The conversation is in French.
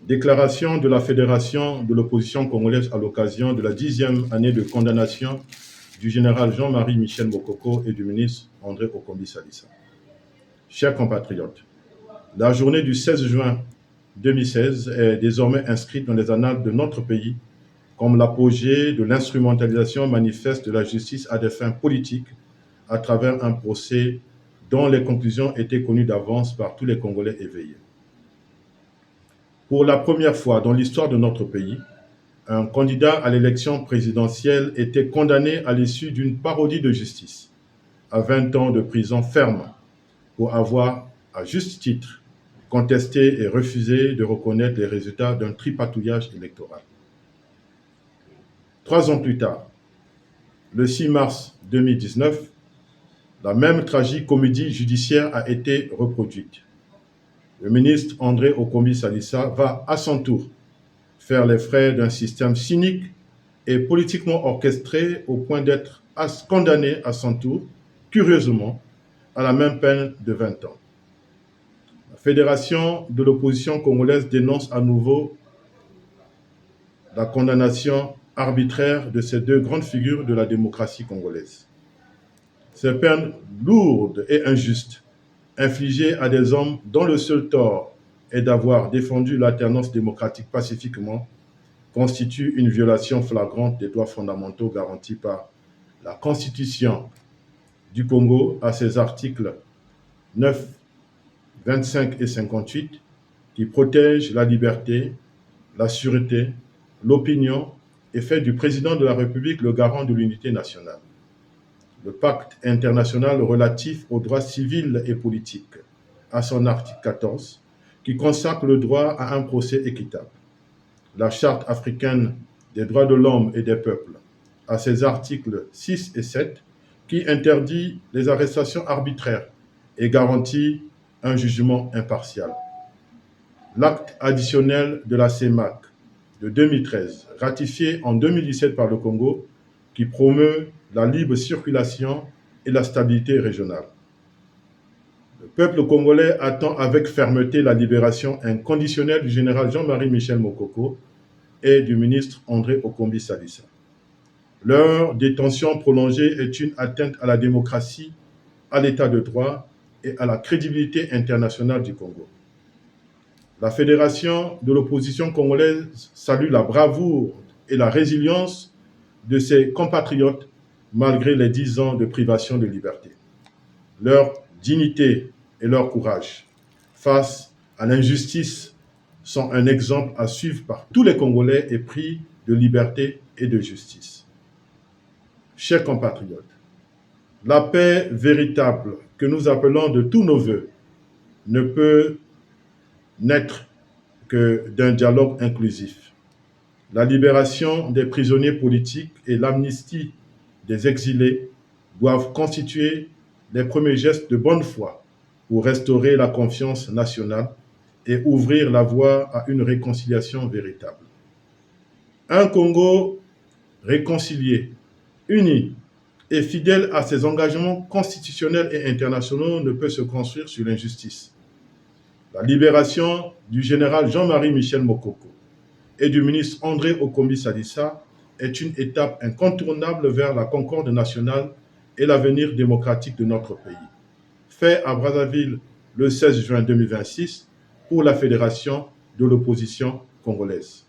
Déclaration de la Fédération de l'opposition congolaise à l'occasion de la 10e année de condamnation du général Jean-Marie Michel Mokoko et du ministre André Okombi Salissa. Chers compatriotes, la journée du 16 juin 2016 est désormais inscrite dans les annales de notre pays comme l'apogée de l'instrumentalisation manifeste de la justice à des fins politiques à travers un procès dont les conclusions étaient connues d'avance par tous les Congolais éveillés. Pour la première fois dans l'histoire de notre pays, un candidat à l'élection présidentielle était condamné à l'issue d'une parodie de justice à 20 ans de prison ferme pour avoir, à juste titre, contesté et refusé de reconnaître les résultats d'un tripatouillage électoral. 3 ans plus tard, le 6 mars 2019, la même tragique comédie judiciaire a été reproduite. Le ministre André Okombi Salissa va à son tour faire les frais d'un système cynique et politiquement orchestré au point d'être condamné à son tour, curieusement, à la même peine de 20 ans. La Fédération de l'opposition congolaise dénonce à nouveau la condamnation arbitraire de ces deux grandes figures de la démocratie congolaise. Ces peines lourdes et injustes infligées à des hommes dont le seul tort est d'avoir défendu l'alternance démocratique pacifiquement constituent une violation flagrante des droits fondamentaux garantis par la Constitution du Congo à ses articles 9, 25 et 58 qui protègent la liberté, la sûreté, l'opinion et fait du président de la République le garant de l'unité nationale. Le pacte international relatif aux droits civils et politiques, à son article 14, qui consacre le droit à un procès équitable. La Charte africaine des droits de l'homme et des peuples, à ses articles 6 et 7, qui interdit les arrestations arbitraires et garantit un jugement impartial. L'acte additionnel de la CEMAC de 2013, ratifié en 2017 par le Congo, qui promeut la libre circulation et la stabilité régionale. Le peuple congolais attend avec fermeté la libération inconditionnelle du général Jean-Marie Michel Mokoko et du ministre André Okombi Salissa. Leur détention prolongée est une atteinte à la démocratie, à l'état de droit et à la crédibilité internationale du Congo. La Fédération de l'opposition congolaise salue la bravoure et la résilience de ses compatriotes malgré les 10 ans de privation de liberté. Leur dignité et leur courage face à l'injustice sont un exemple à suivre par tous les Congolais épris de liberté et de justice. Chers compatriotes, la paix véritable que nous appelons de tous nos vœux ne peut naître que d'un dialogue inclusif. La libération des prisonniers politiques et l'amnistie des exilés doivent constituer les premiers gestes de bonne foi pour restaurer la confiance nationale et ouvrir la voie à une réconciliation véritable. Un Congo réconcilié, uni et fidèle à ses engagements constitutionnels et internationaux ne peut se construire sur l'injustice. La libération du général Jean-Marie Michel Mokoko et du ministre André Okombi Salissa est une étape incontournable vers la concorde nationale et l'avenir démocratique de notre pays. Fait à Brazzaville le 16 juin 2026 pour la Fédération de l'opposition congolaise.